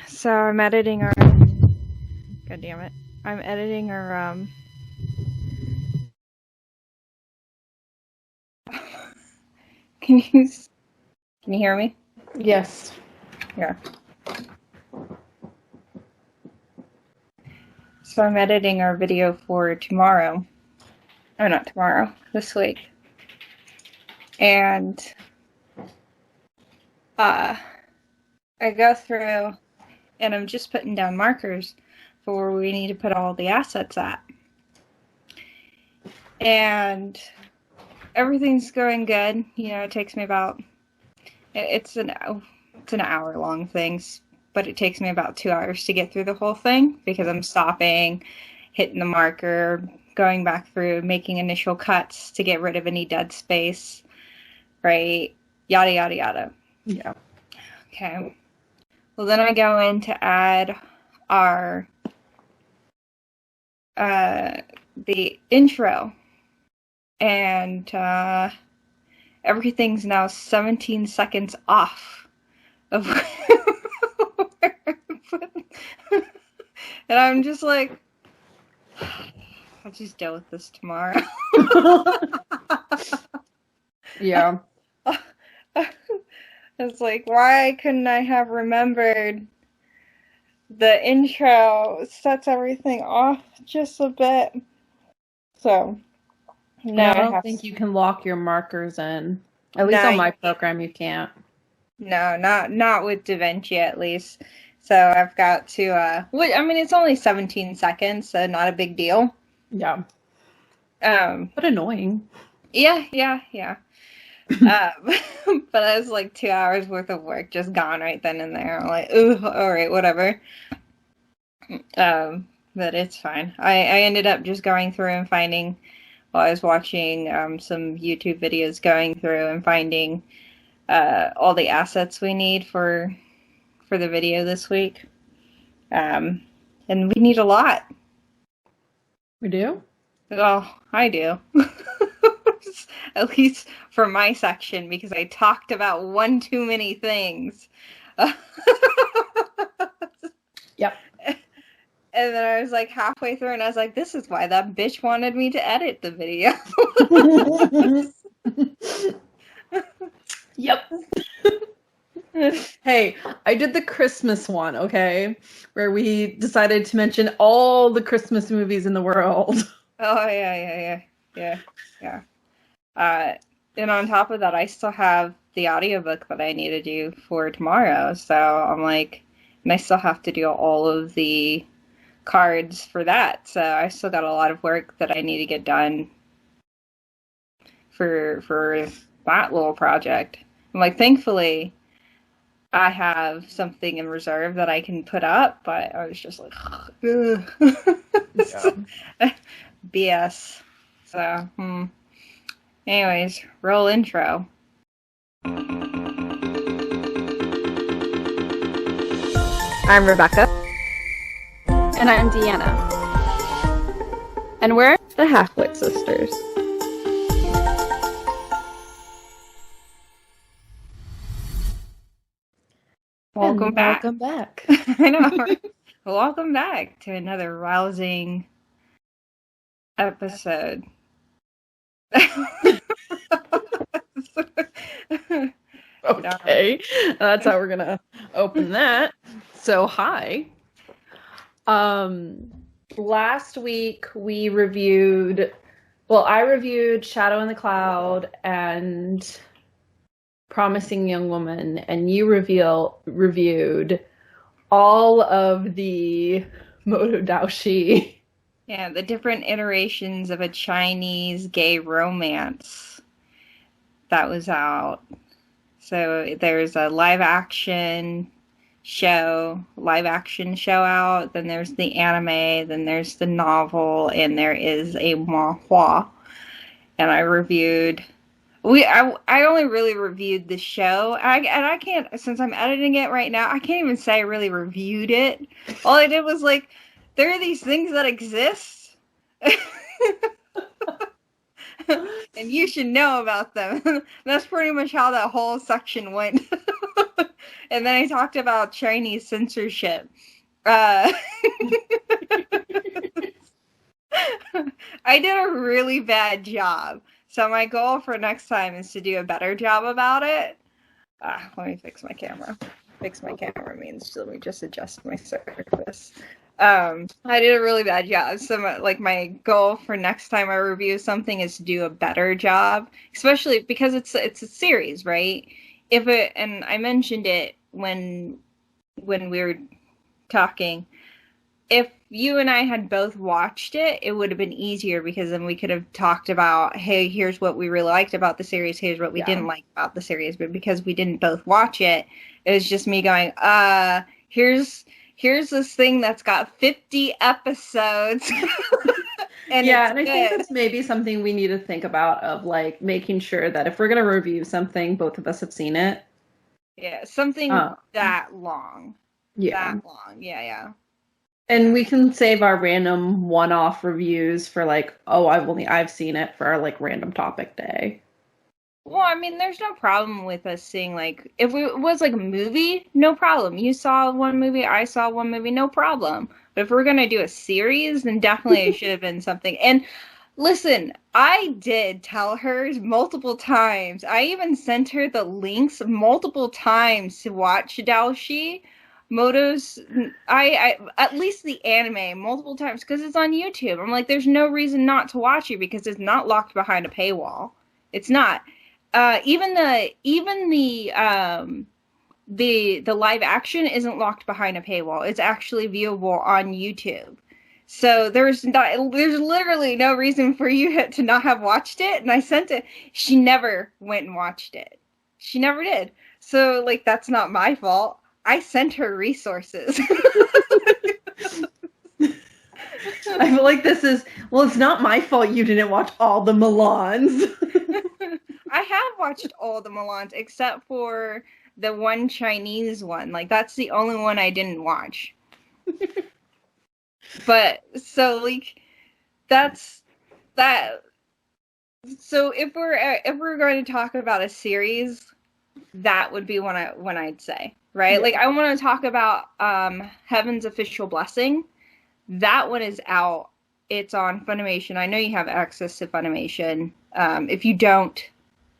So I'm editing our. God damn it! I'm editing our. Can you hear me? Yes. Yeah. So I'm editing our video for tomorrow. Oh, not tomorrow. This week. And I go through and I'm just putting down markers for where we need to put all the assets at. And everything's going good. You know, it takes me about it's an hour long thing, but it takes me about 2 hours to get through the whole thing because I'm stopping, hitting the marker, going back through, making initial cuts to get rid of any dead space, right? Yada yada yada. Yeah. Okay. Well, then I go in to add our the intro, and everything's now 17 seconds off of and I'm just like, I'll just deal with this tomorrow. Yeah. It's like, why couldn't I have remembered the intro sets everything off just a bit? So now I don't think you can lock your markers in. At least on my program, you can't. No, not with DaVinci at least. So I've got to. I mean, it's only 17 seconds, so not a big deal. Yeah. But annoying. Yeah. But it was like 2 hours worth of work just gone right then and there. I'm like, ooh, all right, whatever. But it's fine. I ended up just going through and finding, while I was watching some YouTube videos, going through and finding all the assets we need for the video this week. And we need a lot. We do? Well, I do. At least for my section, because I talked about one too many things. Yep. And then I was like halfway through and I was like, this is why that bitch wanted me to edit the video. Yep. Hey, I did the Christmas one, okay? Where we decided to mention all the Christmas movies in the world. Oh, yeah. And on top of that, I still have the audiobook that I need to do for tomorrow. So I'm like, and I still have to do all of the cards for that. So I still got a lot of work that I need to get done for that little project. I'm like, thankfully, I have something in reserve that I can put up, but I was just like, BS. So, Anyways, roll intro. I'm Rebecca. And I'm Deanna. And we're the Halfwit Sisters. Welcome back. Welcome back. I know. Welcome back to another rousing episode. Okay, that's how we're gonna open that. So, hi. Last week we reviewed, I reviewed Shadow in the Cloud and Promising Young Woman, and you reviewed all of the Moto Daoshi. Yeah, the different iterations of a Chinese gay romance that was out. So there's a live action show out, then there's the anime, then there's the novel, and there is a manhwa. And I only really reviewed the show. I can't, since I'm editing it right now, I can't even say I really reviewed it. All I did was like, there are these things that exist. And you should know about them. That's pretty much how that whole section went. And then I talked about Chinese censorship. Uh, I did a really bad job. So my goal for next time is to do a better job about it. Let me fix my camera. Fix my camera means let me just adjust my surface. I did a really bad job. So my goal for next time I review something is to do a better job, especially because it's a series, right? And I mentioned it when we were talking. If you and I had both watched it, it would have been easier because then we could have talked about, hey, here's what we really liked about the series, here's what we didn't like about the series. But because we didn't both watch it, it was just me going, here's this thing that's got 50 episodes. And I think that's maybe something we need to think about, of like making sure that if we're going to review something, both of us have seen it. Yeah, something that long. Yeah. That long. Yeah. And we can save our random one-off reviews for like, I've seen it, for our like random topic day. Well, I mean, there's no problem with us seeing, like, if it was like a movie, no problem. You saw one movie, I saw one movie, no problem. But if we're going to do a series, then definitely it should have been something. And listen, I did tell her multiple times. I even sent her the links multiple times to watch Daoshi Moto's, I at least the anime multiple times because it's on YouTube. I'm like, there's no reason not to watch it because it's not locked behind a paywall. It's not. Even the live action isn't locked behind a paywall. It's actually viewable on YouTube. So there's literally no reason for you to not have watched it. And I sent it. She never went and watched it. She never did. So like that's not my fault. I sent her resources. I feel like this is, it's not my fault you didn't watch all the Milans. I have watched all the Milans except for the one Chinese one. Like, that's the only one I didn't watch. But, so, like, that's that. So, if we're going to talk about a series, that would be one I'd say, right? Yeah. Like, I want to talk about Heaven's Official Blessing. That one is out. It's on Funimation. I know you have access to Funimation. If you don't,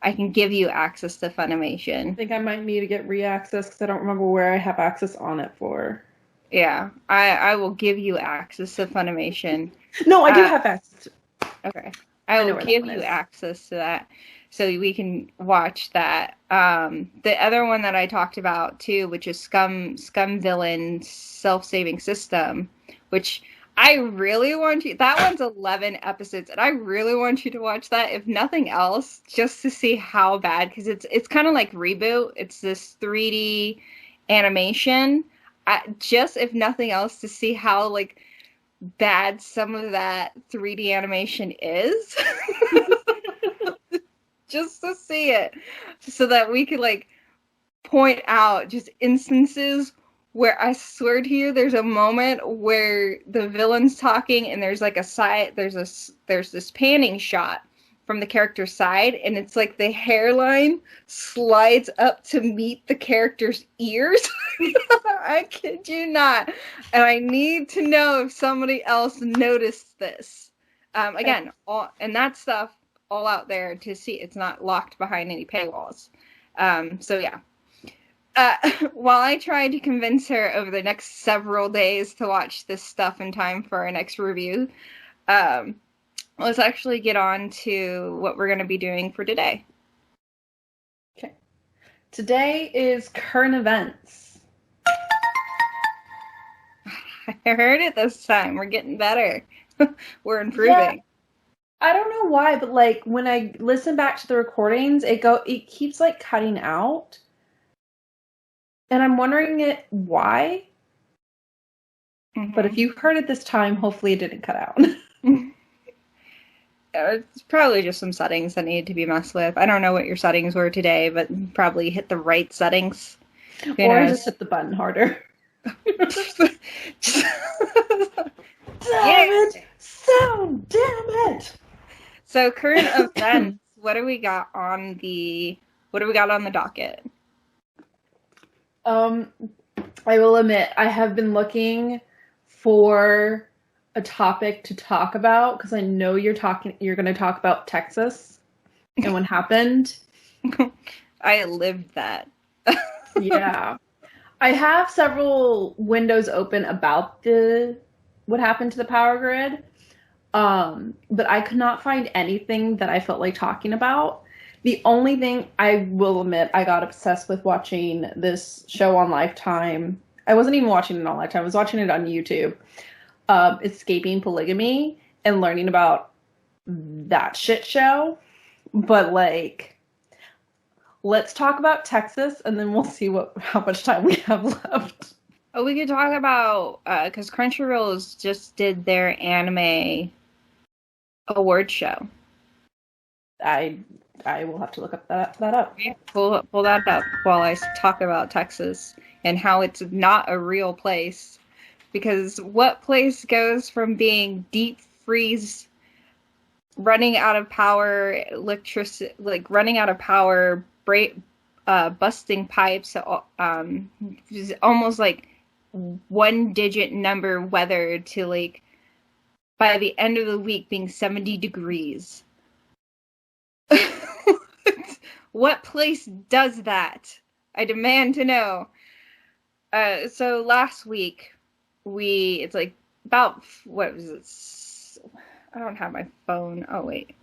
I can give you access to Funimation. I think I might need to get re-access because I don't remember where I have access on it for. Yeah, I will give you access to Funimation. No, I do have access to. Okay. I will give you access to that so we can watch that. The other one that I talked about too, which is Scum Villain Self-Saving System, which I really want you. That one's 11 episodes, and I really want you to watch that. If nothing else, just to see how bad, because it's kind of like Reboot. It's this 3D animation. Just if nothing else, to see how like bad some of that 3D animation is. Just to see it, so that we could like point out just instances where I swear to you, there's a moment where the villain's talking and there's like there's this panning shot from the character's side, and it's like the hairline slides up to meet the character's ears. I kid you not. And I need to know if somebody else noticed this. Again, and that stuff all out there to see. It's not locked behind any paywalls. So yeah. While I tried to convince her over the next several days to watch this stuff in time for our next review, let's actually get on to what we're going to be doing for today. Okay. Today is current events. I heard it this time. We're getting better. We're improving. Yeah. I don't know why, but like when I listen back to the recordings, it keeps like cutting out. And I'm wondering why. Mm-hmm. But if you heard it this time, hopefully it didn't cut out. It's probably just some settings that need to be messed with. I don't know what your settings were today, but probably hit the right settings. Or I just hit the button harder. Damn it! So damn it! So current events. What do we got on the docket? Um, I will admit, I have been looking for a topic to talk about because I know you're going to talk about Texas and what happened. I lived that. Yeah. I have several windows open about what happened to the power grid. But I could not find anything that I felt like talking about. The only thing I will admit, I got obsessed with watching this show on Lifetime. I wasn't even watching it on Lifetime. I was watching it on YouTube. Escaping polygamy and learning about that shit show. But like, let's talk about Texas, and then we'll see how much time we have left. Oh, we could talk about because CrunchyRoll just did their anime award show. I will have to look up that up. Yeah, pull that up while I talk about Texas and how it's not a real place. Because what place goes from being deep freeze, running out of power, electricity, like running out of power, busting pipes, almost like one digit number weather to like by the end of the week being 70 degrees. What place does that? I demand to know. So last week it's like about, what was it? I don't have my phone. Oh wait,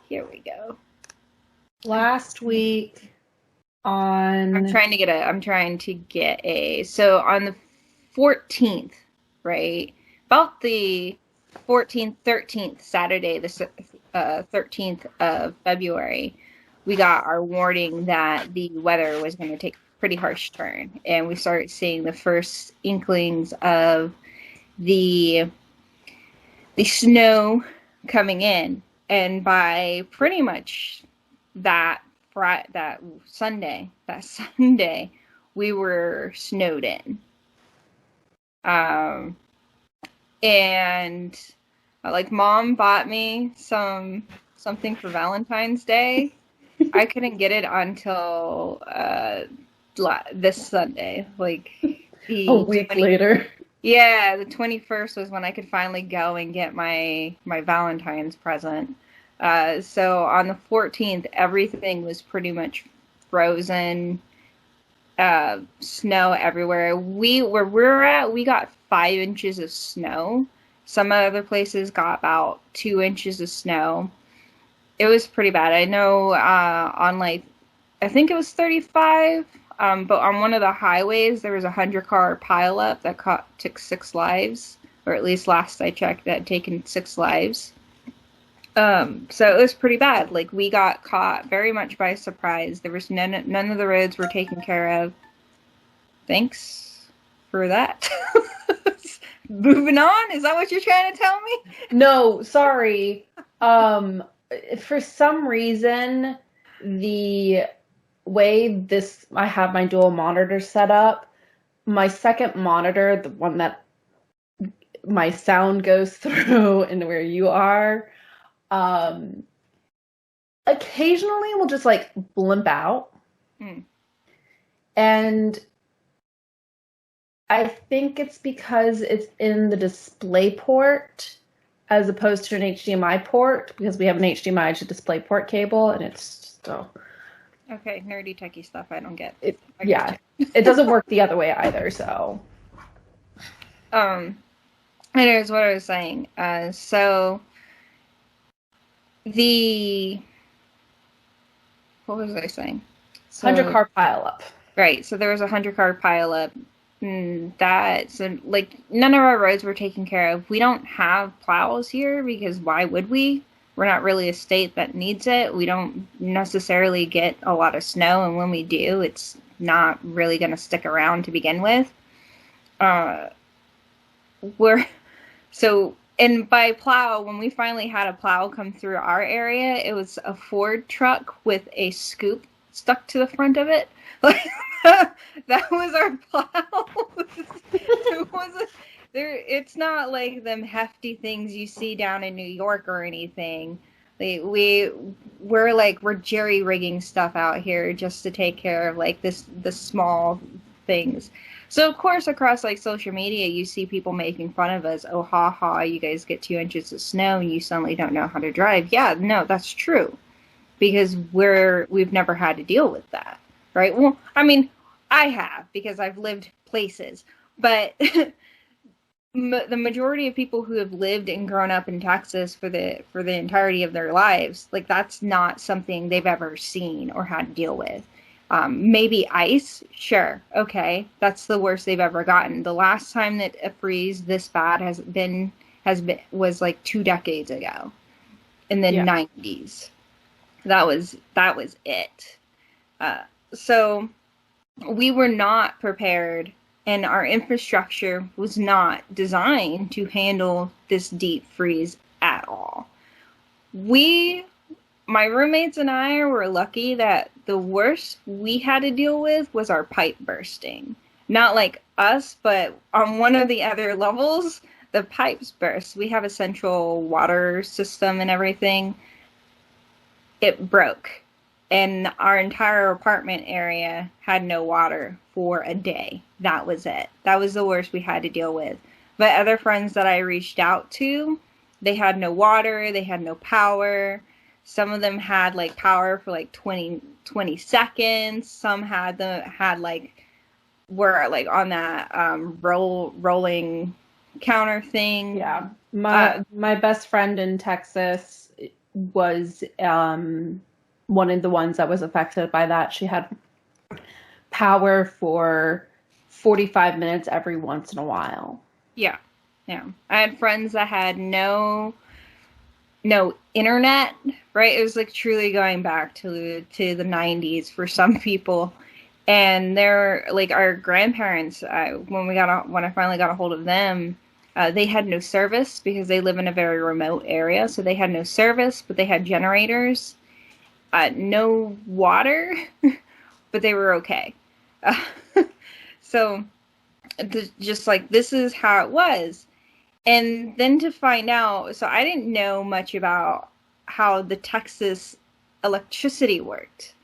here we go. Last week on... I'm trying to get so on the 14th, right? About the 14th, 13th, Saturday, the 13th of February, we got our warning that the weather was going to take a pretty harsh turn. And we started seeing the first inklings of the snow coming in. And by pretty much that Sunday, we were snowed in. And like Mom bought me something for Valentine's Day. I couldn't get it until this Sunday, like a week later. Yeah, the 21st was when I could finally go and get my Valentine's present. So on the 14th, everything was pretty much frozen, snow everywhere. Where we're at, we got 5 inches of snow. Some other places got about 2 inches of snow. It was pretty bad. I know on like, I think it was 35, but on one of the highways, there was a 100-car pileup that took 6 lives, or at least last I checked, that had taken 6 lives. So it was pretty bad. Like, we got caught very much by surprise. There was none of the roads were taken care of. Thanks for that. Moving on? Is that what you're trying to tell me? No, sorry. For some reason, the way I have my dual monitor set up, my second monitor, the one that my sound goes through and where you are, occasionally will just like blimp out. And I think it's because it's in the display port as opposed to an HDMI port, because we have an HDMI to display port cable, and it's still... Okay, nerdy techie stuff I don't get. It doesn't work the other way either, so... Anyways, what I was saying. So... What was I saying? 100-car pileup. Right, so there was a 100-car pileup. So like none of our roads were taken care of. We don't have plows here because why would we? We're not really a state that needs it. We don't necessarily get a lot of snow, and when we do, it's not really going to stick around to begin with. And by plow, when we finally had a plow come through our area, it was a Ford truck with a scoop stuck to the front of it. That was our plow. It's not like them hefty things you see down in New York or anything. We we're jerry rigging stuff out here just to take care of like the small things. So of course across like social media you see people making fun of us. Oh, ha ha, you guys get 2 inches of snow and you suddenly don't know how to drive. Yeah, no, that's true, because we've never had to deal with that, right? Well, I mean, I have, because I've lived places, but the majority of people who have lived and grown up in Texas for the entirety of their lives, like that's not something they've ever seen or had to deal with. Maybe ice, sure, okay, that's the worst they've ever gotten. The last time that a freeze this bad was like 2 decades ago, in the 90s. That was it. So we were not prepared, and our infrastructure was not designed to handle this deep freeze at all. My roommates and I were lucky that the worst we had to deal with was our pipe bursting. Not like us, but on one of the other levels, the pipes burst. We have a central water system and everything. It broke, and our entire apartment area had no water for a day. That was it. That was the worst we had to deal with. But other friends that I reached out to, they had no water, they had no power. Some of them had like power for like 20 seconds. Some were like on that rolling counter thing. Yeah. My best friend in Texas was one of the ones that was affected by that. She had power for 45 minutes every once in a while. Yeah. I had friends that had no internet, right? It was like truly going back to the 90s for some people. And they're like our grandparents, when I finally got a hold of them, they had no service because they live in a very remote area. So they had no service, but they had generators, no water, but they were okay. So just like, this is how it was. And then to find out, so I didn't know much about how the Texas electricity worked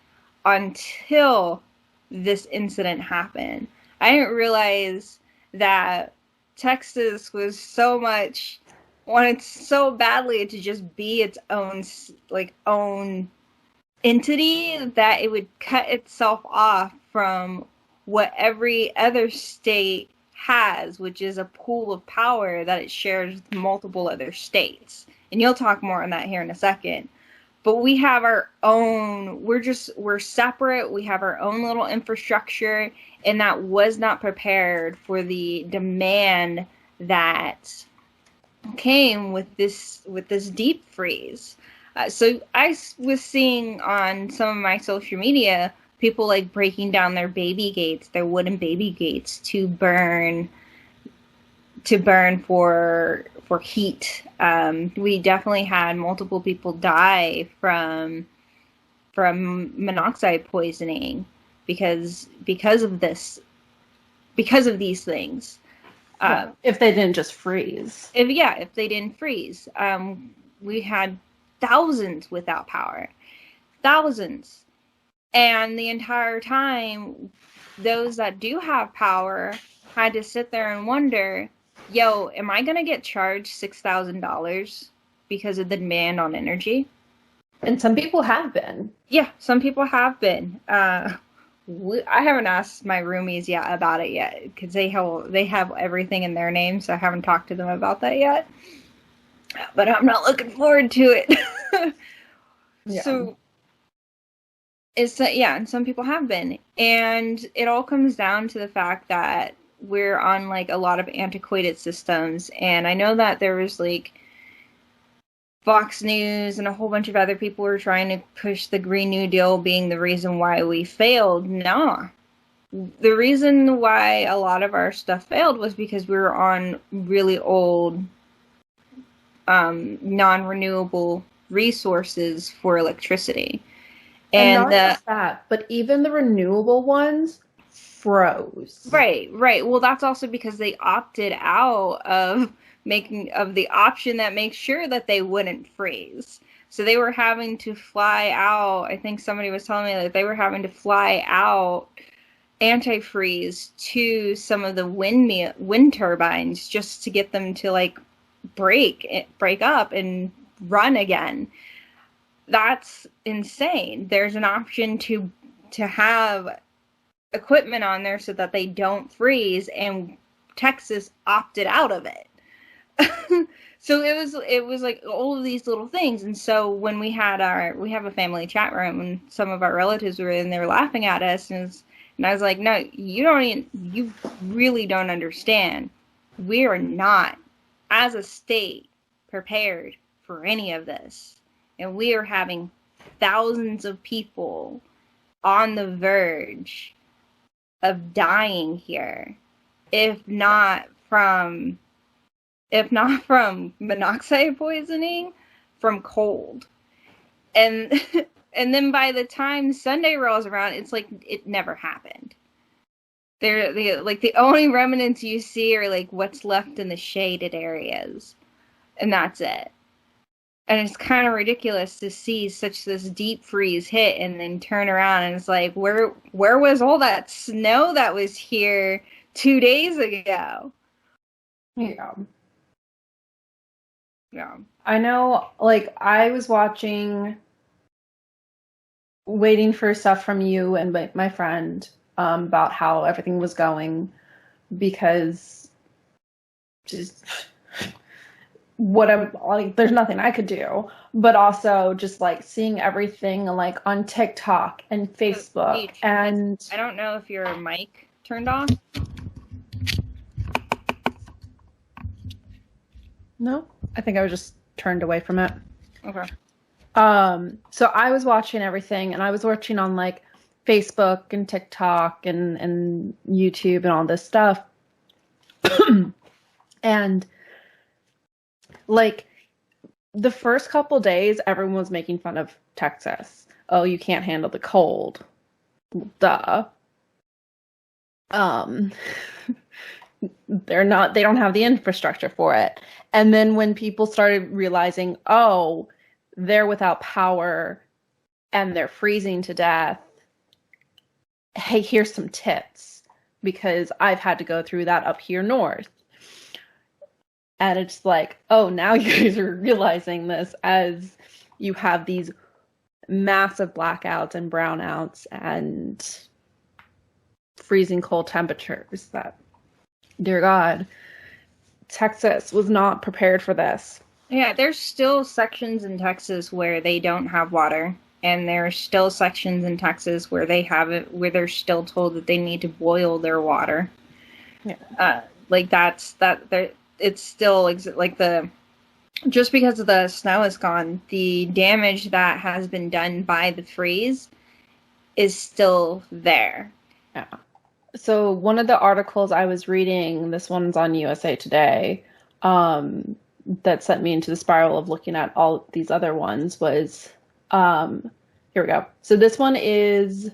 until this incident happened. I didn't realize that Texas wanted so badly to just be its own entity that it would cut itself off from what every other state has, which is a pool of power that it shares with multiple other states. And you'll talk more on that here in a second. But we have our own, we're separate, we have our own little infrastructure, and that was not prepared for the demand that came with this deep freeze. So I was seeing on some of my social media people like breaking down their wooden baby gates to burn for heat. We definitely had multiple people die from monoxide poisoning because of these things. If they didn't just freeze. If they didn't freeze. We had thousands without power. Thousands. And the entire time, those that do have power had to sit there and wonder, yo, am I going to get charged $6,000 because of the demand on energy? And some people have been. Yeah, some people have been. I haven't asked my roomies yet about it yet, because they have everything in their name, so I haven't talked to them about that yet. But I'm not looking forward to it. Yeah. So, and some people have been. And it all comes down to the fact that we're on like a lot of antiquated systems. And I know that there was like Fox News and a whole bunch of other people were trying to push the Green New Deal being the reason why we failed. No. The reason why a lot of our stuff failed was because we were on really old non-renewable resources for electricity. And not just that, but even the renewable ones froze. Right. Well, that's also because they opted out of the option that makes sure that they wouldn't freeze. So they were having to fly out. I think somebody was telling me that they were having to fly out antifreeze to some of the wind turbines just to get them to like break up and run again. That's insane. There's an option to have equipment on there so that they don't freeze, and Texas opted out of it. So it was like all of these little things. And so when we have a family chat room, and some of our relatives were in there laughing at us, and I was like, no, you really don't understand. We are not, as a state, prepared for any of this. And we are having thousands of people on the verge of dying here, if not from monoxide poisoning, from cold. And and then by the time Sunday rolls around, it's like it never happened. Like the only remnants you see are like what's left in the shaded areas, and that's it. And it's kind of ridiculous to see this deep freeze hit and then turn around and it's like, where was all that snow that was here 2 days ago? Yeah. Yeah. I know, like, I was waiting for stuff from you and my friend about how everything was going, because just what I'm like, there's nothing I could do, but also just like seeing everything like on TikTok and Facebook. And I don't know if your mic turned on. No, I think I was just turned away from it. Okay. So I was watching everything, and I was watching on like Facebook and TikTok and YouTube and all this stuff. And like the first couple days, everyone was making fun of Texas. Oh, you can't handle the cold. Duh. They don't have the infrastructure for it. And then when people started realizing, oh, they're without power and they're freezing to death, hey, here's some tips, because I've had to go through that up here north. And it's like, oh, now you guys are realizing this as you have these massive blackouts and brownouts and freezing cold temperatures. That, dear God, Texas was not prepared for this. Yeah, there's still sections in Texas where they don't have water, and there's still sections in Texas where they have it, where they're still told that they need to boil their water. Yeah. It's still just because of the snow is gone, the damage that has been done by the freeze is still there. Yeah. So one of the articles I was reading, this one's on USA Today, that sent me into the spiral of looking at all these other ones was, here we go. So this one is,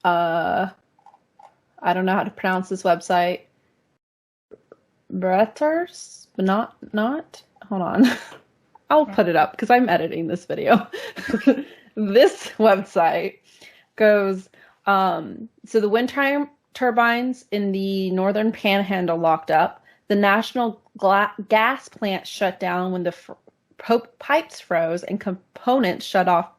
I don't know how to pronounce this website. Bretters, but not. Hold on. I'll put it up because I'm editing this video. This website goes, so the wind turbines in the northern panhandle locked up. The national gas plant shut down when the pipes froze and components shut off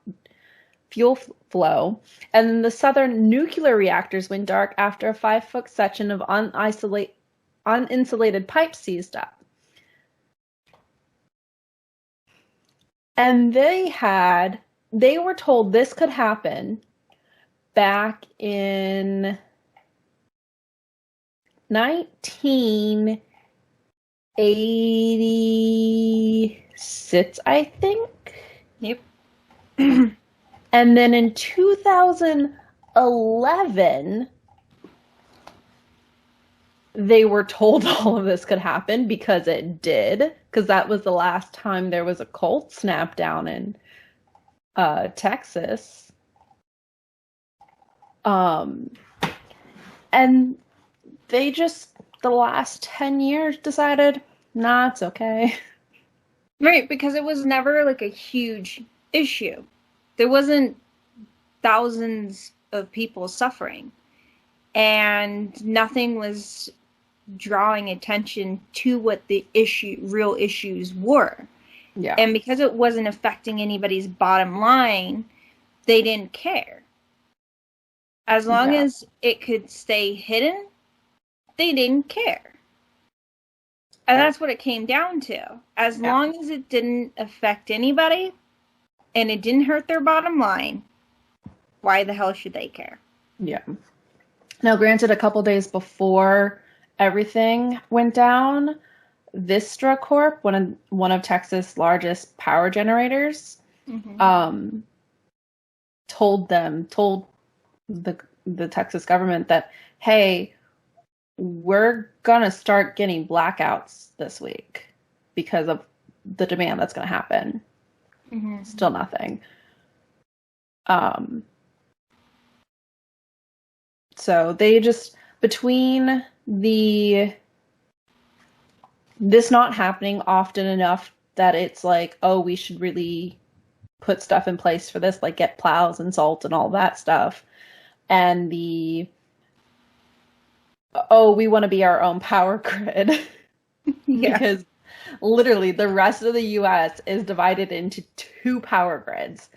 fuel flow. And the southern nuclear reactors went dark after a 5-foot section of uninsulated pipes seized up. And they were told this could happen back in 1986, I think. Yep. And then in 2011, they were told all of this could happen, because it did, because that was the last time there was a cold snap down in Texas. And they just, the last 10 years, decided, nah, it's okay. Right, because it was never like a huge issue. There wasn't thousands of people suffering, and nothing was drawing attention to what the real issues were. Yeah. And because it wasn't affecting anybody's bottom line, they didn't care. As long as it could stay hidden, they didn't care. And that's what it came down to. As long as it didn't affect anybody and it didn't hurt their bottom line, why the hell should they care? Yeah. Now, granted, a couple days before everything went down, Vistra Corp, one of Texas' largest power generators, told the Texas government that, hey, we're gonna start getting blackouts this week because of the demand that's gonna happen. Still nothing. So they just, between this not happening often enough that it's like, oh, we should really put stuff in place for this, like get plows and salt and all that stuff, and we want to be our own power grid. Because literally the rest of the US is divided into two power grids,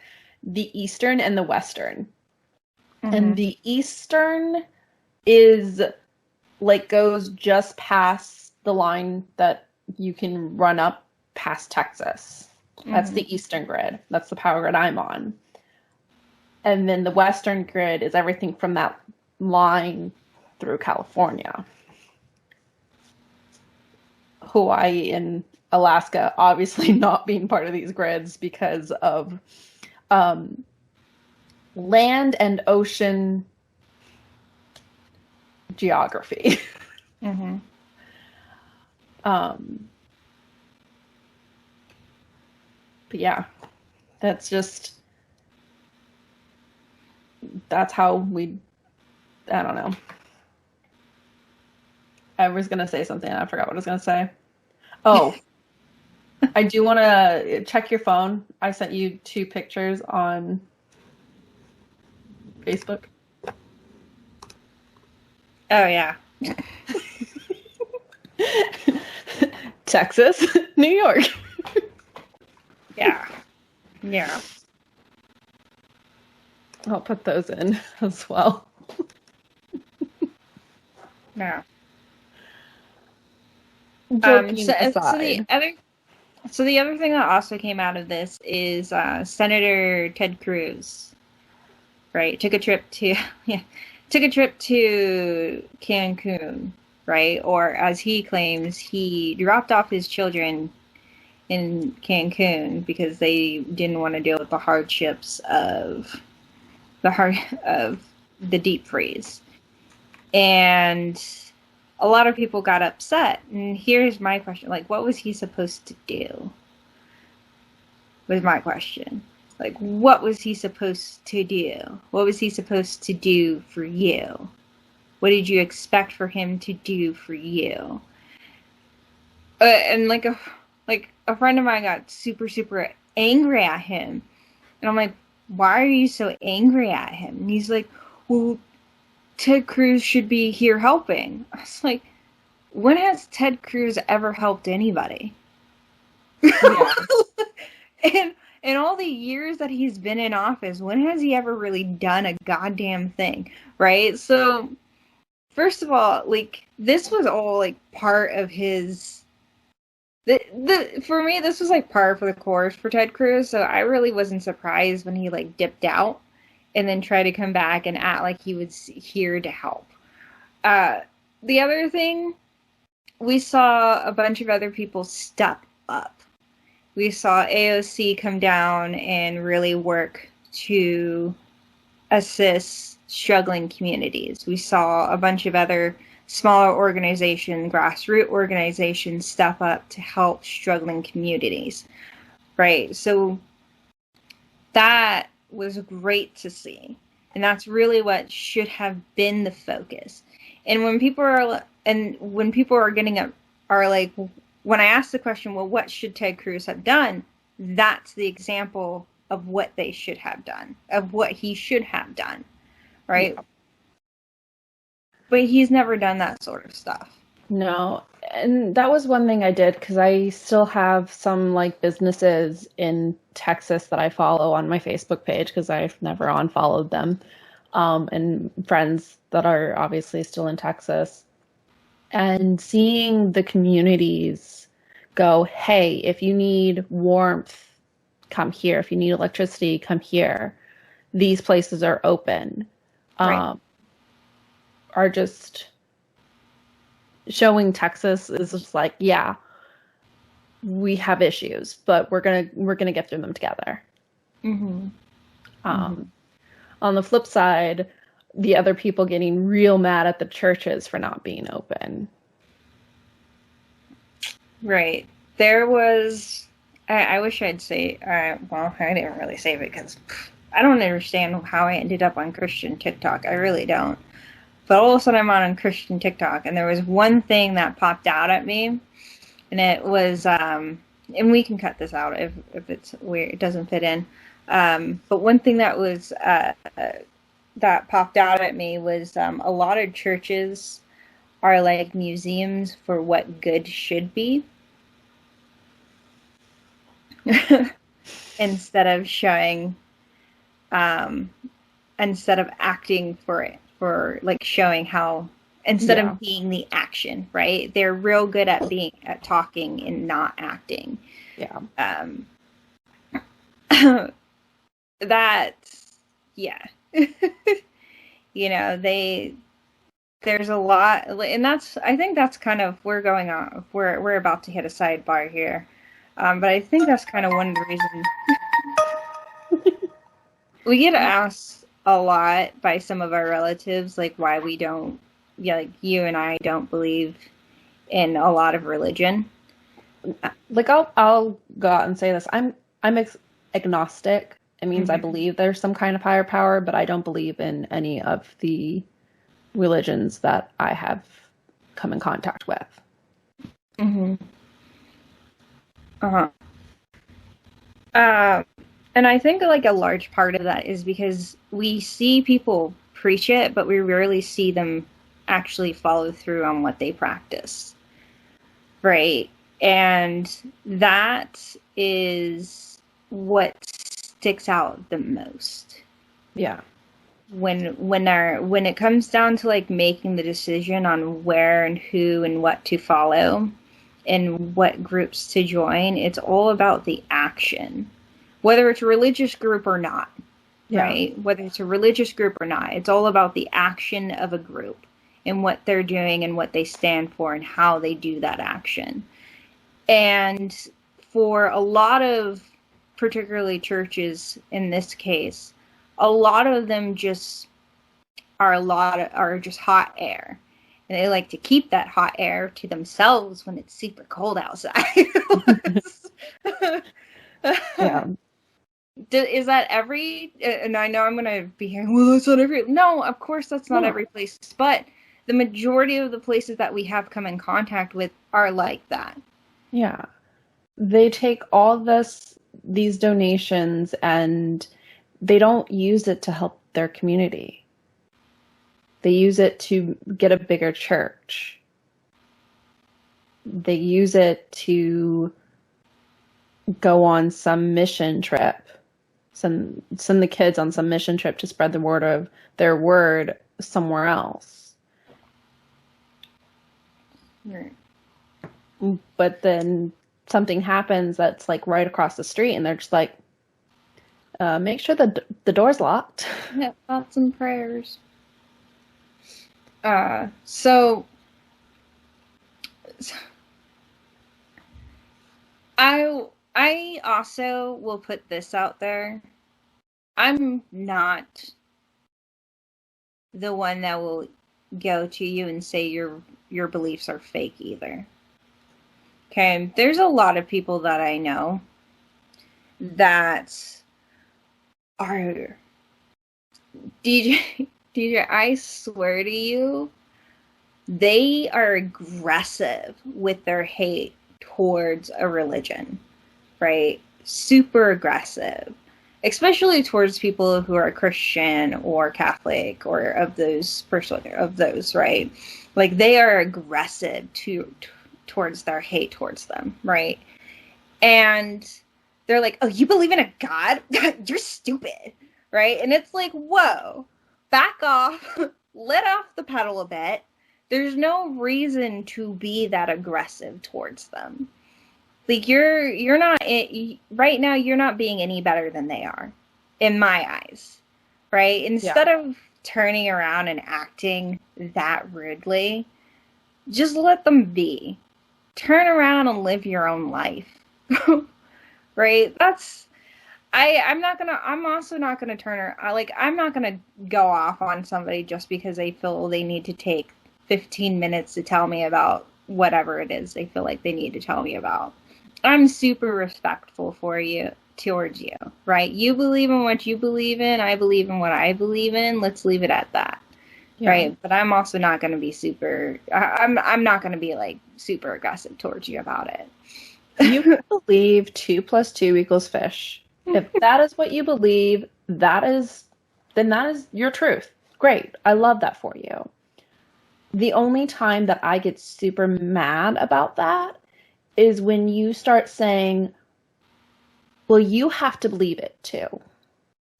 the Eastern and the Western. And the Eastern is like goes just past the line that you can run up past Texas. That's the Eastern grid. That's the power grid I'm on. And then the Western grid is everything from that line through California. Hawaii and Alaska obviously not being part of these grids because of land and ocean geography. But yeah, that's how I don't know. I was going to say something and I forgot what I was going to say. Oh, I do want to check your phone. I sent you 2 pictures on Facebook. Oh, yeah. Texas, New York. Yeah. Yeah. I'll put those in as well. Yeah. Joking so aside. the other thing that also came out of this is Senator Ted Cruz, right? Took a trip to Cancun, right? Or as he claims, he dropped off his children in Cancun because they didn't want to deal with the hardships of the deep freeze. And a lot of people got upset. And here's my question. Like, what was he supposed to do? Was my question. Like, what was he supposed to do? What was he supposed to do for you? What did you expect for him to do for you? And like a friend of mine got super, super angry at him. And I'm like, why are you so angry at him? And he's like, well, Ted Cruz should be here helping. I was like, when has Ted Cruz ever helped anybody? Yeah. And in all the years that he's been in office, when has he ever really done a goddamn thing? Right? So, first of all, like, this was all, like, part of his... for me, this was, like, par for the course for Ted Cruz, so I really wasn't surprised when he, like, dipped out and then tried to come back and act like he was here to help. The other thing, we saw a bunch of other people step up. We saw AOC come down and really work to assist struggling communities. We saw a bunch of other smaller organizations, grassroots organizations, step up to help struggling communities. Right? So that was great to see. And that's really what should have been the focus. And when people are getting up, are like, when I asked the question, well, what should Ted Cruz have done? That's the example of what they should have done, of what he should have done, right? Yeah. But he's never done that sort of stuff. No, and that was one thing I did, because I still have some like businesses in Texas that I follow on my Facebook page, because I've never unfollowed them, and friends that are obviously still in Texas, and seeing the communities go, hey, if you need warmth, come here. If you need electricity, come here. These places are open. Right. Are just showing Texas is just like, yeah, we have issues, but we're gonna get through them together. Mm-hmm. On the flip side, the other people getting real mad at the churches for not being open. Right. There was, I wish I'd say, well, I didn't really save it because I don't understand how I ended up on Christian TikTok. I really don't. But all of a sudden I'm on Christian TikTok, and there was one thing that popped out at me, and it was, and we can cut this out if it's weird, it doesn't fit in. But one thing that was, that popped out at me was a lot of churches are like museums for what good should be. Instead of showing, instead of acting for it, for like showing how, instead of being the action, right? They're real good at talking and not acting. Yeah. That, yeah. You know, there's a lot, and I think that's kind of, we're going on, we're about to hit a sidebar here. But I think that's kind of one of the reasons we get asked a lot by some of our relatives, like why we don't, like you and I don't believe in a lot of religion. Like I'll go out and say this. I'm agnostic. It means I believe there's some kind of higher power, but I don't believe in any of the religions that I have come in contact with. Mm-hmm. Uh-huh. And I think like a large part of that is because we see people preach it, but we rarely see them actually follow through on what they practice. Right? And that is what sticks out the most. Yeah. When it comes down to like making the decision on where and who and what to follow and what groups to join, it's all about the action. Whether it's a religious group or not, right? Whether it's a religious group or not, it's all about the action of a group and what they're doing and what they stand for and how they do that action. And for a lot of, particularly churches in this case, a lot of them just are just hot air. And they like to keep that hot air to themselves when it's super cold outside. Yeah. Is that every, and I know I'm going to be hearing, well, that's not every, no, of course that's not every place, but the majority of the places that we have come in contact with are like that. Yeah. They take all these donations and they don't use it to help their community. They use it to get a bigger church. They use it to go on some mission trip. Send the kids on some mission trip to spread the word of their word somewhere else. Right. But then something happens that's like right across the street and they're just like, make sure the door's locked. Yeah, thoughts and prayers. So I also will put this out there. I'm not the one that will go to you and say your beliefs are fake either. Okay, there's a lot of people that I know that are DJ, I swear to you, they are aggressive with their hate towards a religion, right? Super aggressive, especially towards people who are Christian or Catholic or of those, right? Like, they are aggressive towards their hate towards them, right? And they're like, oh, you believe in a God? You're stupid, right? And it's like, whoa, back off, let off the pedal a bit. There's no reason to be that aggressive towards them. Like, you're not, right now, you're not being any better than they are, in my eyes, right? Instead of turning around and acting that rudely, just let them be. Turn around and live your own life. Right? I'm also not gonna I'm not gonna go off on somebody just because they feel they need to take 15 minutes to tell me about whatever it is they feel like they need to tell me about. I'm super respectful towards you, right? You believe in what you believe in, I believe in what I believe in, let's leave it at that. Yeah. Right? But I'm also not gonna be I'm not gonna be like super aggressive towards you about it. You believe 2 + 2 = fish. If that is what you believe, then that is your truth. Great. I love that for you. The only time that I get super mad about that is when you start saying, well, you have to believe it too.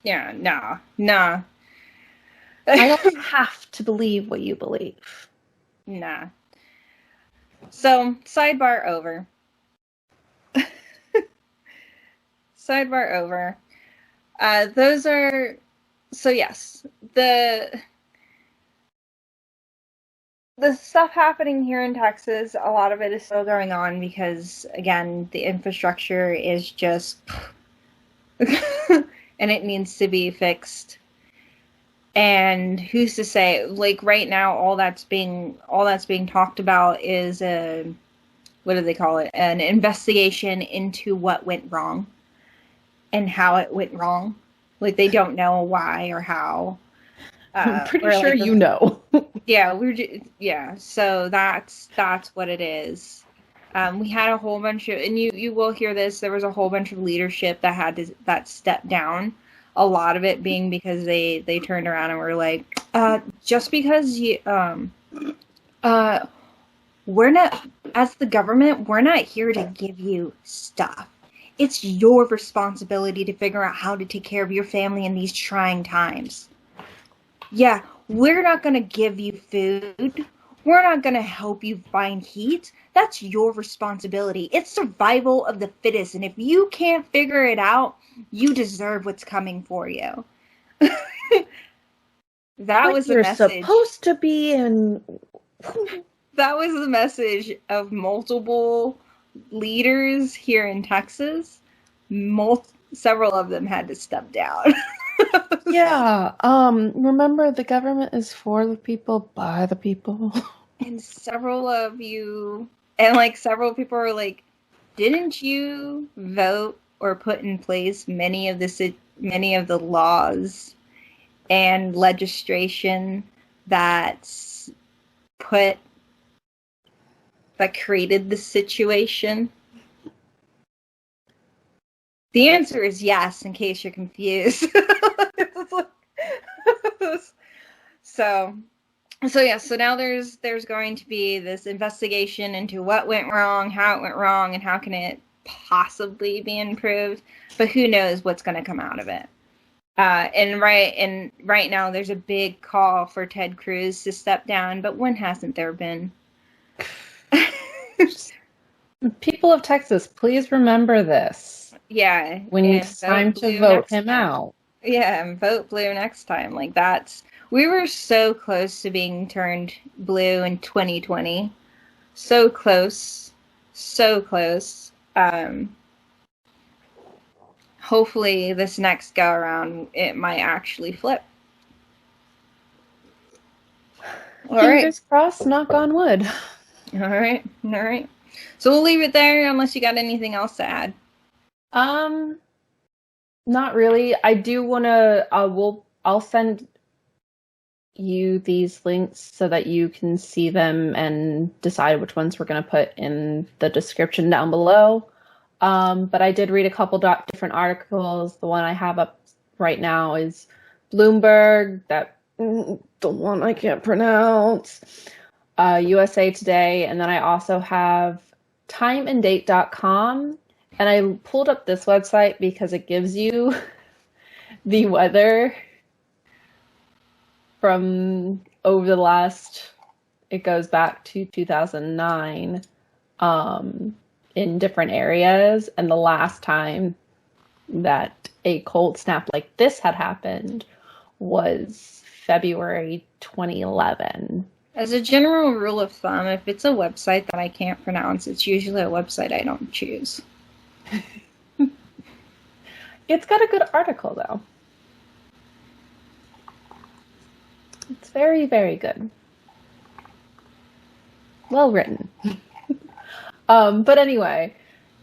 Yeah, nah. I don't have to believe what you believe. Nah. So, sidebar over. Sidebar over. So yes, the stuff happening here in Texas, a lot of it is still going on because, again, the infrastructure is just, and it needs to be fixed. And who's to say, like, right now, all that's being talked about is what do they call it? An investigation into what went wrong and how it went wrong. Like, they don't know why or how. I'm pretty sure you know. Yeah, so that's what it is. We had a whole bunch of, and you will hear this, there was a whole bunch of leadership that stepped down. A lot of it being because they turned around and were like, just because we're not, as the government, we're not here to give you stuff. It's your responsibility to figure out how to take care of your family in these trying times. Yeah, we're not going to give you food. We're not going to help you find heat. That's your responsibility. It's survival of the fittest. And if you can't figure it out, you deserve what's coming for you. That was the message. You're supposed to be in. That was the message of multiple leaders here in Texas. Several of them had to step down. Yeah. Remember, the government is for the people, by the people. And several of you, and like several people are like, didn't you vote or put in place many of the laws and legislation that created the situation? The answer is yes, in case you're confused. So now there's going to be this investigation into what went wrong, how it went wrong, and how can it possibly be improved. But who knows what's going to come out of it. And right now there's a big call for Ted Cruz to step down, but when hasn't there been? People of Texas, please remember this. Yeah. When it's time to vote him out. Yeah, and vote blue next time. Like, we were so close to being turned blue in 2020. So close. So close. Hopefully this next go around, it might actually flip. Fingers crossed, knock on wood. All right. So we'll leave it there unless you got anything else to add. Not really. I do want to, I'll send you these links so that you can see them and decide which ones we're going to put in the description down below. But I did read a couple different articles. The one I have up right now is Bloomberg, the one I can't pronounce, USA Today, and then I also have timeanddate.com. And I pulled up this website because it gives you the weather from over the last, it goes back to 2009, in different areas. And the last time that a cold snap like this had happened was February 2011. As a general rule of thumb, if it's a website that I can't pronounce, it's usually a website I don't choose. It's got a good article, though. It's very, very good. Well written. But anyway,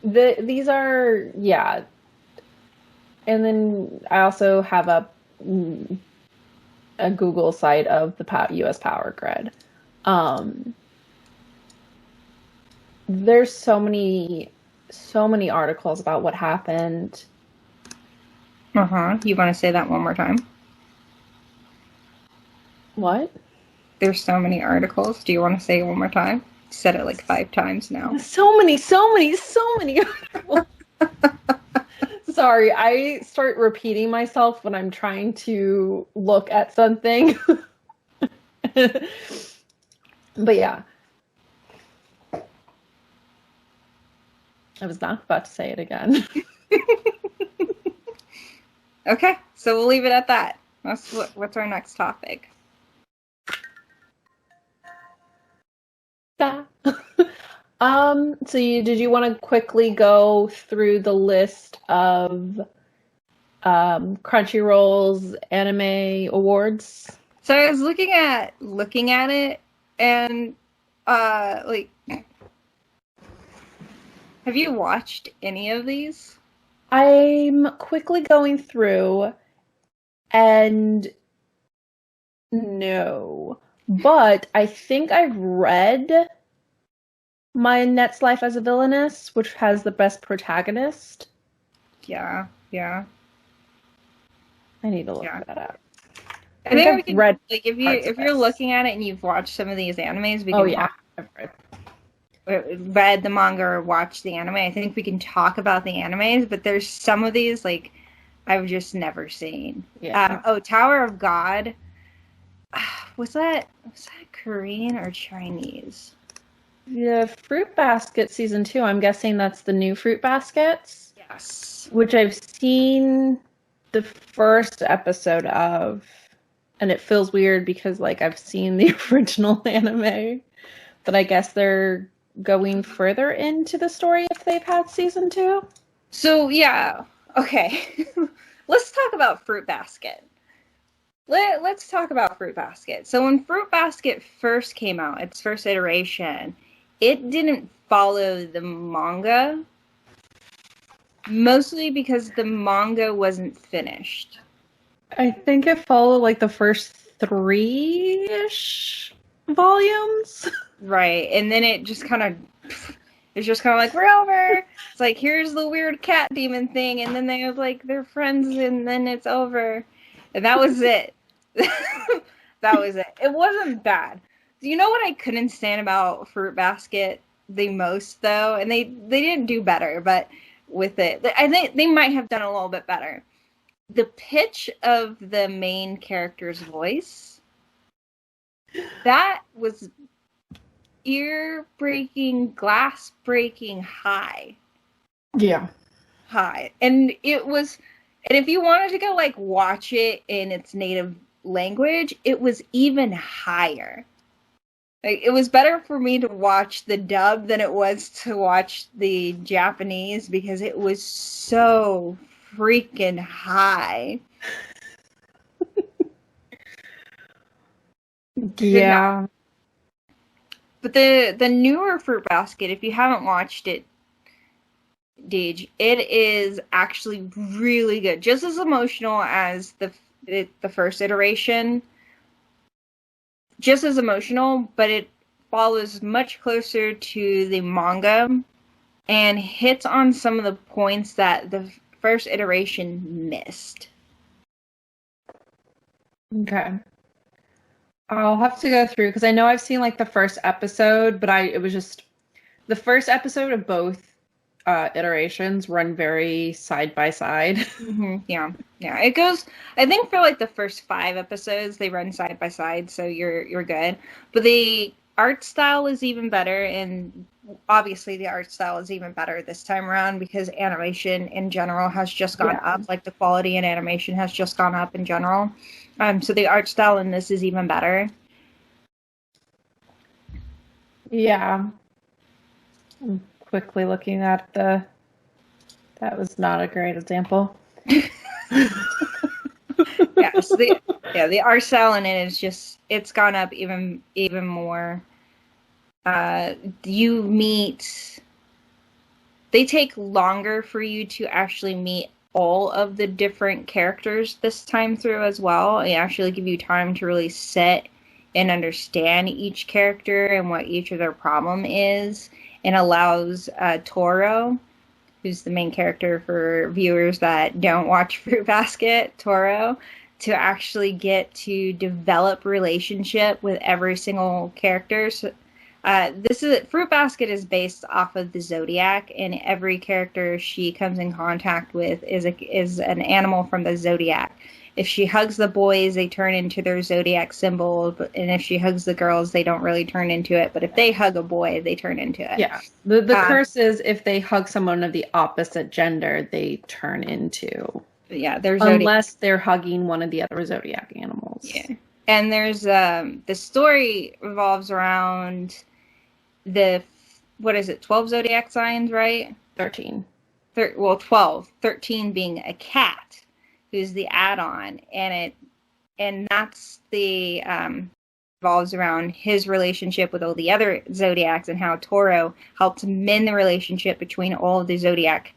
these are, yeah. And then I also have a Google site of the U.S. power grid. There's so many articles about what happened. You want to say that one more time? What? There's so many articles. Do you want to say it one more time? You said it like 5 times now. So many articles. Sorry, I start repeating myself when I'm trying to look at something. But yeah. I was not about to say it again. Okay, so we'll leave it at that. What's our next topic? Did you want to quickly go through the list of CrunchyRoll's Anime Awards? So I was looking at it, and like, have you watched any of these? I'm quickly going through, and no, but I think I've read My Net's Life as a Villainess, which has the best protagonist. Yeah. I need to look that up. I think we can, read, like, if you're looking at it and you've watched some of these animes, we can read the manga or watched the anime. I think we can talk about the animes, but there's some of these like I've just never seen. Yeah. Tower of God. Was that Korean or Chinese? The Fruit Basket season 2. I'm guessing that's the new Fruit Baskets. Yes. Which I've seen the first episode of, and it feels weird because like I've seen the original anime, but I guess they're going further into the story if they've had season 2. So yeah, okay. Let's talk about Fruit Basket. Let's talk about Fruit Basket. So when Fruit Basket first came out, its first iteration, it didn't follow the manga, mostly because the manga wasn't finished. I think it followed like the first 3-ish volumes. Right, and then it's just kind of like, we're over. It's like, here's the weird cat demon thing, and then they have like their friends, and then it's over. And that was it. That was it. It wasn't bad. You know what I couldn't stand about Fruit Basket the most, though? And they didn't do better, but with it, I think they might have done a little bit better. The pitch of the main character's voice, that was ear-breaking, glass-breaking high. Yeah. High. And if you wanted to go, like, watch it in its native language, it was even higher. Like, it was better for me to watch the dub than it was to watch the Japanese because it was so freaking high. Yeah. But the newer Fruit Basket, if you haven't watched it, Deej, it is actually really good. Just as emotional as the first iteration, just as emotional, but it follows much closer to the manga and hits on some of the points that the first iteration missed. Okay. I'll have to go through because I know I've seen like the first episode, but it was just the first episode of both iterations run very side by side. Mm-hmm. Yeah. It goes. I think for like the first 5 episodes, they run side by side, so you're good. But the art style is even better, and obviously the art style is even better this time around because animation in general has just gone up. Like the quality in animation has just gone up in general. So the art style in this is even better. Yeah. I'm quickly looking at that was not a great example. The art style in it is just, it's gone up even more. They take longer for you to actually meet all of the different characters this time through as well. They actually give you time to really sit and understand each character and what each of their problem is, and allows Toro, who's the main character for viewers that don't watch Fruit Basket, Toro, to actually get to develop relationship with every single character. So, Fruit Basket is based off of the Zodiac, and every character she comes in contact with is an animal from the Zodiac. If she hugs the boys, they turn into their Zodiac symbol, and if she hugs the girls, they don't really turn into it. But if they hug a boy, they turn into it. Yeah. The curse is if they hug someone of the opposite gender, they turn into... Yeah, there's unless they're hugging one of the other Zodiac animals. Yeah. And there's the story revolves around the 12 Zodiac signs, right? 13. 12. 13 being a cat, who's the add-on, and that's the revolves around his relationship with all the other Zodiacs and how Toro helped mend the relationship between all of the Zodiac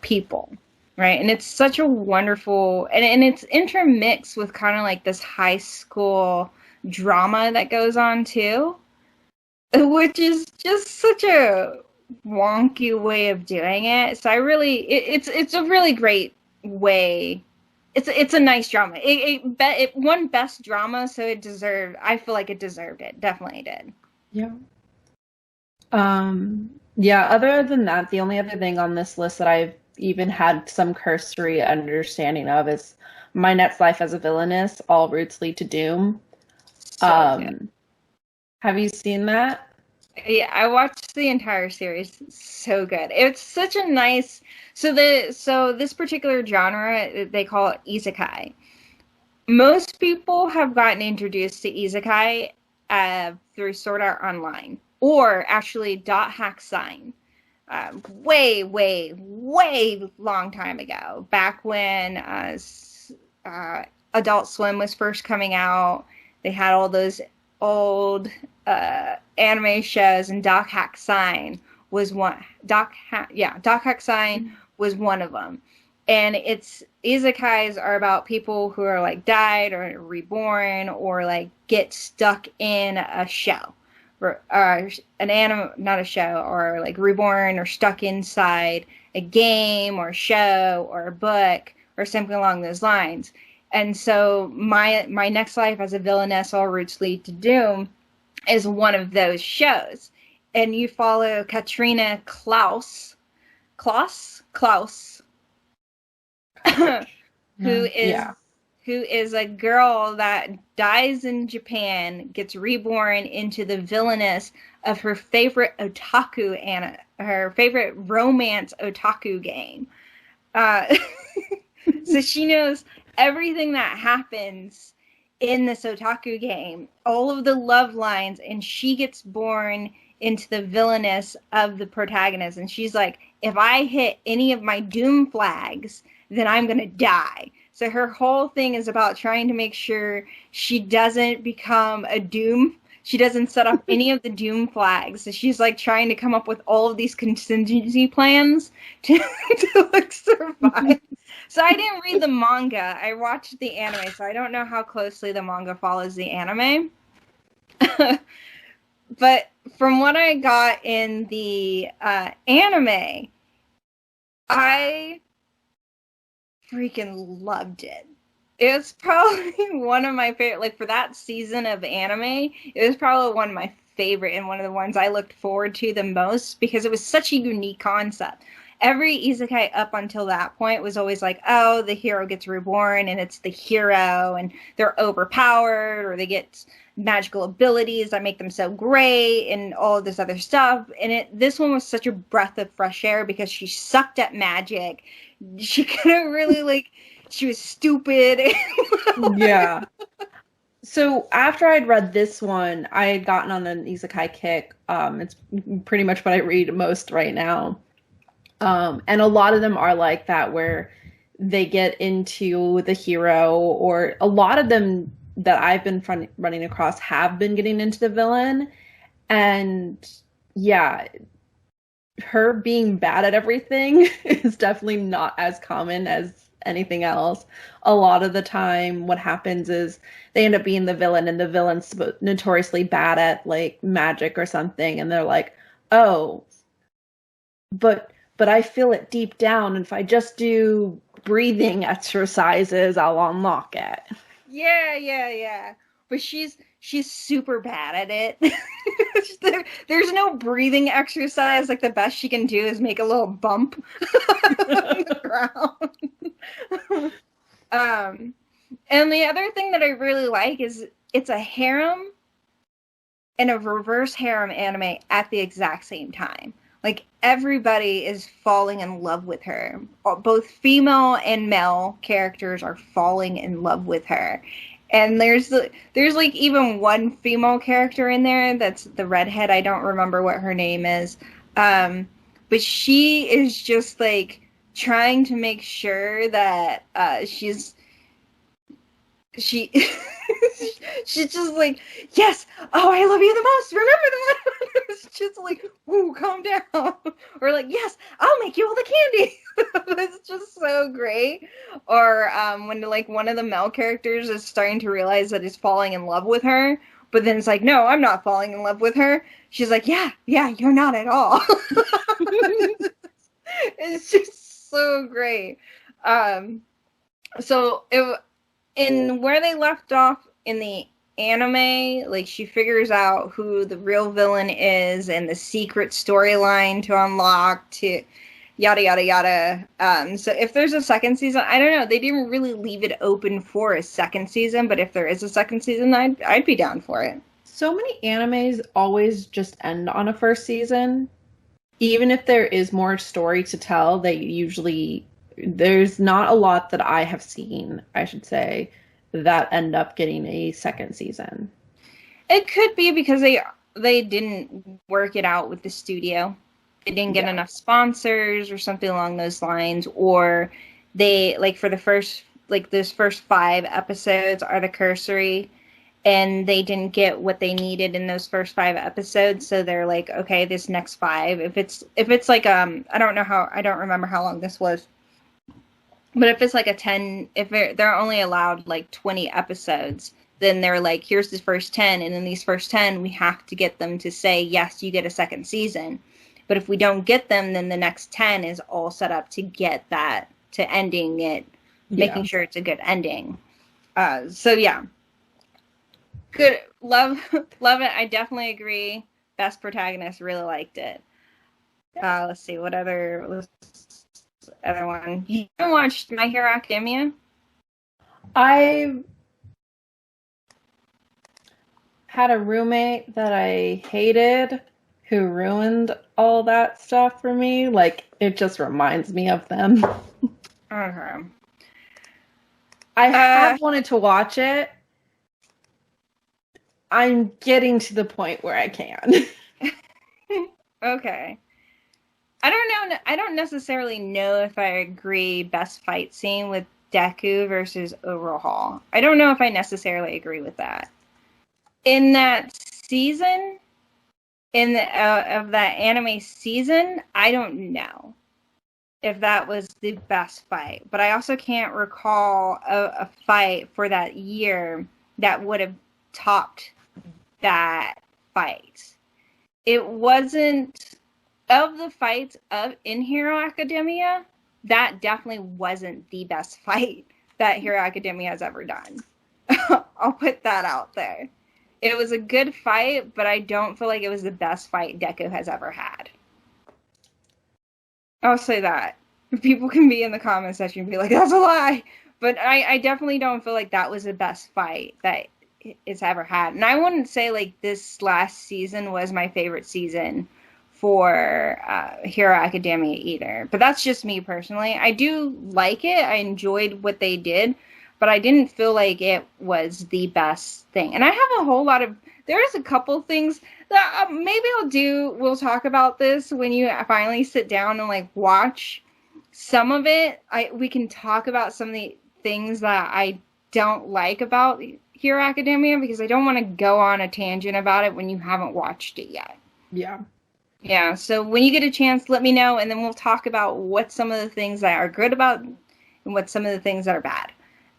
people. Right, and it's such a wonderful, and it's intermixed with kind of like this high school drama that goes on too, which is just such a wonky way of doing it. So it's a really great way. It's a nice drama. It won best drama, so I feel like it deserved it. Definitely did. Yeah. Yeah. Other than that, the only other thing on this list that I've even had some cursory understanding of is My Next Life as a Villainess, All Routes Lead to Doom. Have you seen that? Yeah, I watched the entire series. So good. It's such a nice... So this particular genre, they call it isekai. Most people have gotten introduced to isekai through Sword Art Online, or actually Dot Hack Sign. Way long time ago, back when Adult Swim was first coming out. They had all those old anime shows, and Doc Hack Sign was one. Doc Hack Sign was one of them. And it's isekais are about people who are like died or reborn or like get stuck in a show. An anime, not a show, or like reborn or stuck inside a game or show or a book or something along those lines. And so my Next Life as a Villainess, All Routes Lead to Doom is one of those shows. And you follow Katrina Klaus, who is a girl that dies in Japan, gets reborn into the villainess of her favorite otaku and her favorite romance otaku game. So she knows everything that happens in this otaku game, all of the love lines, and she gets born into the villainess of the protagonist. And she's like, if I hit any of my doom flags, then I'm going to die. So her whole thing is about trying to make sure she doesn't become a doom. She doesn't set up any of the doom flags. So she's like trying to come up with all of these contingency plans to like survive. So I didn't read the manga. I watched the anime, so I don't know how closely the manga follows the anime. But from what I got in the anime, I freaking loved it. It was probably one of my favorite, like for that season of anime, it was probably one of my favorite and one of the ones I looked forward to the most because it was such a unique concept. Every isekai up until that point was always like, oh, the hero gets reborn and it's the hero and they're overpowered or they get magical abilities that make them so great and all of this other stuff. And this one was such a breath of fresh air because she sucked at magic. She couldn't really like, she was stupid. Yeah. So after I'd read this one, I had gotten on an isekai kick. It's pretty much what I read most right now. And a lot of them are like that where they get into the hero, or a lot of them that I've been running across have been getting into the villain. And yeah, her being bad at everything is definitely not as common as anything else. A lot of the time what happens is they end up being the villain, and the villain's notoriously bad at like magic or something, and they're like, oh, but I feel it deep down, and if I just do breathing exercises, I'll unlock it. Yeah. But she's super bad at it. There's no breathing exercise. Like the best she can do is make a little bump on the ground. And the other thing that I really like is it's a harem and a reverse harem anime at the exact same time. Like everybody is falling in love with her. Both female and male characters are falling in love with her. And there's like even one female character in there that's the redhead. I don't remember what her name is. But she is just like trying to make sure that she's just like, yes, oh, I love you the most, remember that. It's just like, woo, calm down. Or like, yes, I'll make you all the candy. It's just so great. Or when like one of the male characters is starting to realize that he's falling in love with her, but then it's like, no, I'm not falling in love with her. She's like, yeah, you're not at all. It's just so great. So in where they left off in the anime, like she figures out who the real villain is and the secret storyline to unlock to yada yada yada. So if there's a second season, I don't know. They didn't really leave it open for a second season, but if there is a second season, I'd be down for it. So many animes always just end on a first season. Even if there is more story to tell, there's not a lot that I have seen, I should say, that end up getting a second season. It could be because they didn't work it out with the studio. They didn't get enough sponsors or something along those lines, or they like for the first like those first 5 episodes are the cursory, and they didn't get what they needed in those first 5 episodes, so they're like, okay, this next 5, if it's like I don't remember how long this was. But if it's like they're only allowed like 20 episodes, then they're like, here's the first 10, and in these first 10, we have to get them to say, yes, you get a second season. But if we don't get them, then the next 10 is all set up to get that, to ending it, making sure it's a good ending. So yeah. Good. Love it. I definitely agree. Best protagonist, really liked it. Let's see, what other one? You watched My Hero Academia? I had a roommate that I hated who ruined all that stuff for me. Like, it just reminds me of them. Okay. I have wanted to watch it. I'm getting to the point where I can. Okay. I don't know. I don't necessarily know if I agree best fight scene with Deku versus Overhaul. I don't know if I necessarily agree with that. In that season, of that anime season, I don't know if that was the best fight. But I also can't recall a fight for that year that would have topped that fight. It wasn't, of the fights in Hero Academia, that definitely wasn't the best fight that Hero Academia has ever done. I'll put that out there. It was a good fight, but I don't feel like it was the best fight Deku has ever had. I'll say that. People can be in the comment section and be like, that's a lie! But I definitely don't feel like that was the best fight that it's ever had. And I wouldn't say, like, this last season was my favorite season for Hero Academia either. But that's just me personally. I do like it. I enjoyed what they did. But I didn't feel like it was the best thing. And I have a whole lot of... There's a couple things that maybe we'll talk about this when you finally sit down and, like, watch some of it. We can talk about some of the things that I don't like about Hero Academia, because I don't want to go on a tangent about it when you haven't watched it yet. Yeah. Yeah, so when you get a chance, let me know, and then we'll talk about what some of the things that are good about and what some of the things that are bad.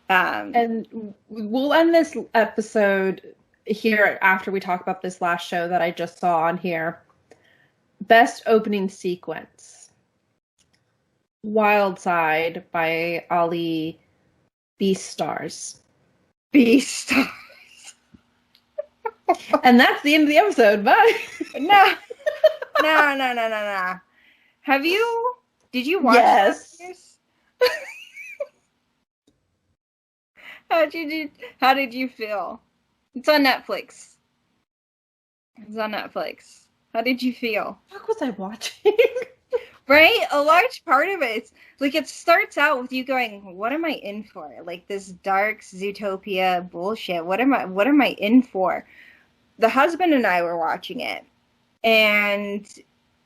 And we'll end this episode here after we talk about this last show that I just saw on here. Best opening sequence. Wild Side by Ali Beastars. Beastars. And that's the end of the episode. Bye. No. Did you watch Yes. this? How did you feel? It's on Netflix. How did you feel? What was I watching? Right? A large part of it, like, it starts out with you going, what am I in for? Like, this dark Zootopia bullshit. What am I in for? The husband and I were watching it, and,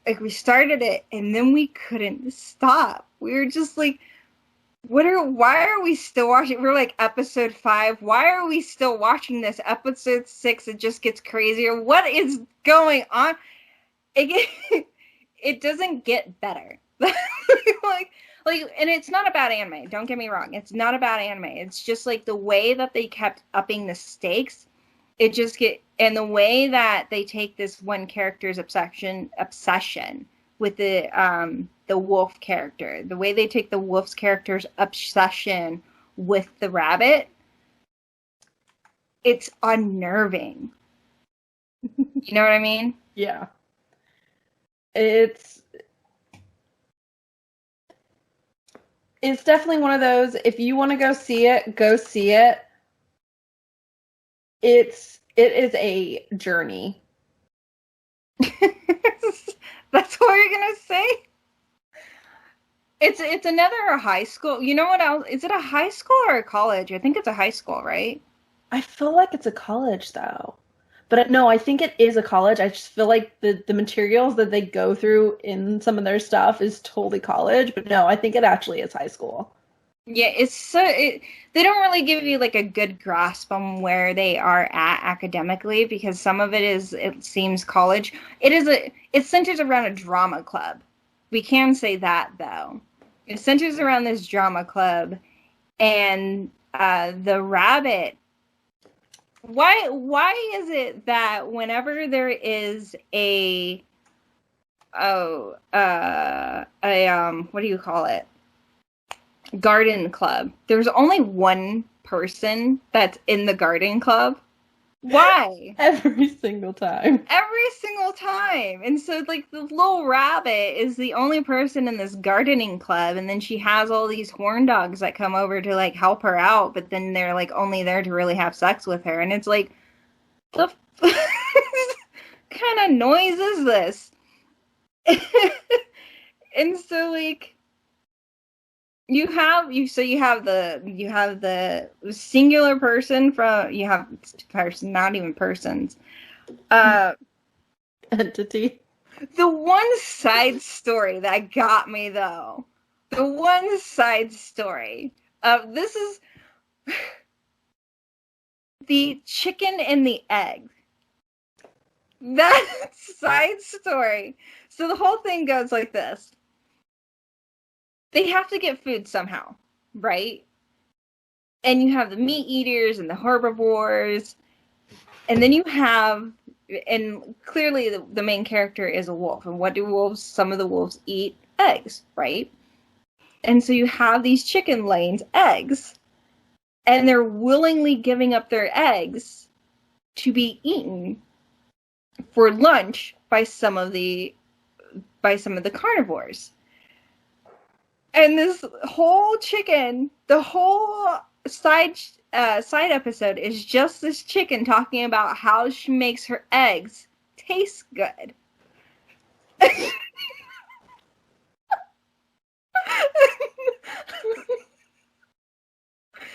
like, we started it, and then we couldn't stop. We were just like, why are we still watching? We're like episode 5. Why are we still watching this? Episode 6, it just gets crazier. What is going on? It doesn't get better. like, and it's not a bad anime. Don't get me wrong. It's not a bad anime. It's just like the way that they kept upping the stakes. And the way that they take this one character's obsession with the wolf character, the way they take the wolf's character's obsession with the rabbit, it's unnerving. You know what I mean? Yeah. It's definitely one of those, if you want to go see it, go see it. It is a journey. That's what you're gonna say? It's another high school. You know what else? Is it a high school or a college? I think it's a high school, right? I feel like it's a college, though. But no, I think it is a college. I just feel like the materials that they go through in some of their stuff is totally college. But no, I think it actually is high school. Yeah, they don't really give you, like, a good grasp on where they are at academically, because some of it seems college. It centers around a drama club. We can say that, though. It centers around this drama club, and the rabbit. Why is it that whenever there is what do you call it? Garden club, there's only one person that's in the garden club? Why? Every single time. And so, like, the little rabbit is the only person in this gardening club, and then she has all these horn dogs that come over to, like, help her out, but then they're, like, only there to really have sex with her, and it's like, the kind of noise is this? And so, like, you have the singular person not even persons. Entity. The one side story that got me, though. The one side story. This is the chicken and the egg. That side story. So the whole thing goes like this. They have to get food somehow, right? And you have the meat eaters and the herbivores. And then you have, and clearly the main character is a wolf. And what do wolves? Some of the wolves eat eggs, right? And so you have these chicken laying eggs, and they're willingly giving up their eggs to be eaten for lunch by some of the carnivores. And this whole chicken, the whole side episode is just this chicken talking about how she makes her eggs taste good.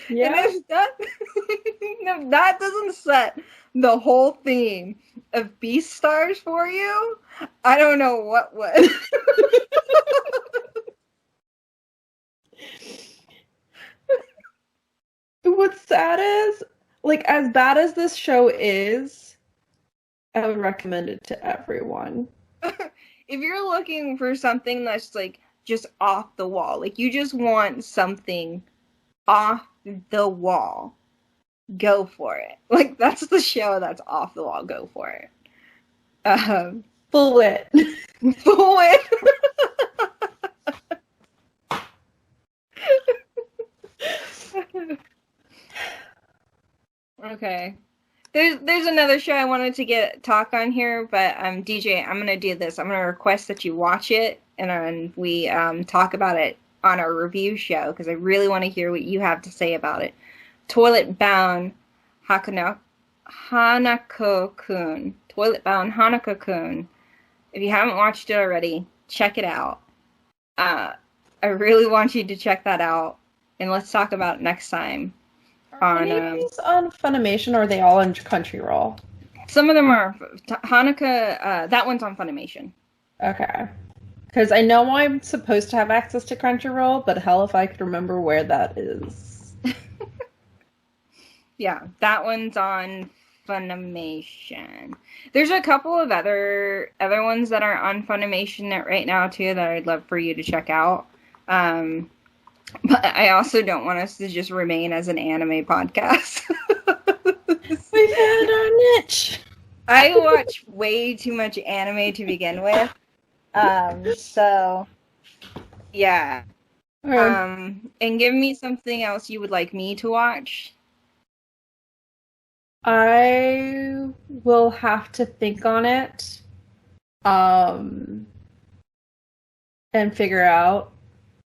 Yeah. And if that doesn't set the whole theme of Beastars for you, I don't know what would. What's sad is, like, as bad as this show is, I would recommend it to everyone. If you're looking for something that's like just off the wall, like you just want something off the wall, go for it. Like that's the show that's off the wall, go for it. Full wit. Full wit. Okay. There's another show I wanted to talk on here, but DJ, I'm gonna do this. I'm gonna request that you watch it, and then we talk about it on our review show because I really want to hear what you have to say about it. Toilet Bound Hanako-kun. Toilet Bound Hanako-kun. If you haven't watched it already, check it out. I really want you to check that out, and let's talk about it next time. Are these on Funimation, or are they all on Crunchyroll? Some of them are. Hanukkah, that one's on Funimation. Okay. Because I know I'm supposed to have access to Crunchyroll, but hell if I could remember where that is. Yeah, that one's on Funimation. There's a couple of other ones that are on Funimation right now, too, that I'd love for you to check out. But I also don't want us to just remain as an anime podcast. We've had our niche. I watch way too much anime to begin with. So, yeah. And give me something else you would like me to watch. I will have to think on it. And figure out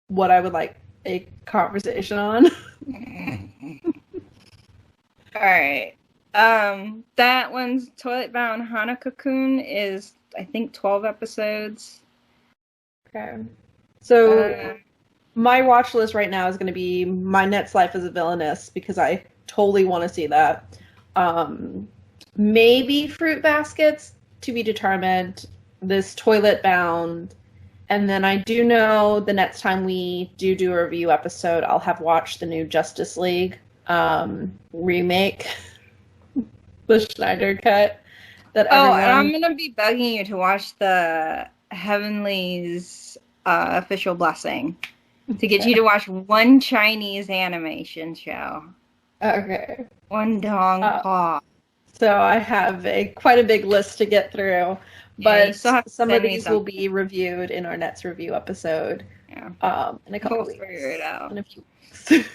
what I would like a conversation on. Alright. That one's Toilet Bound Hanako-kun is, I think, 12 episodes. Okay. So, my watch list right now is going to be My Next Life as a Villainess, because I totally want to see that. Maybe Fruit Baskets, to be determined. This Toilet Bound. And then I do know the next time we do a review episode, I'll have watched the new Justice League remake, the Snyder cut. And I'm going to be begging you to watch the Heavenly's official blessing to get you to watch one Chinese animation show. Okay. One Dong Pa. So I have quite a big list to get through. But some of these will be reviewed in our next review episode. Yeah. In a couple weeks. We'll figure it out. In a few weeks.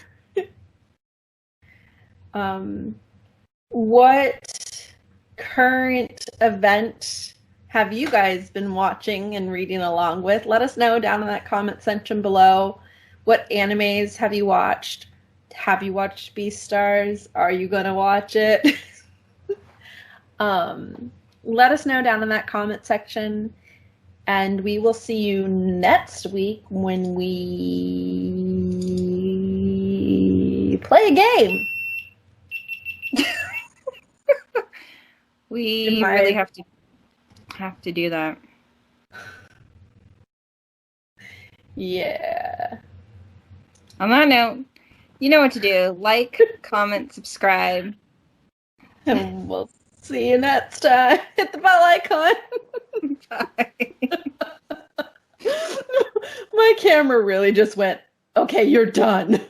What current event have you guys been watching and reading along with? Let us know down in that comment section below. What animes have you watched? Have you watched Beastars? Are you gonna watch it? Let us know down in that comment section, and we will see you next week when we play a game. We really have to do that. Yeah. On that note, you know what to do. Like, comment, subscribe. And we'll see you next time. Hit the bell icon. Bye. My camera really just went, okay, you're done.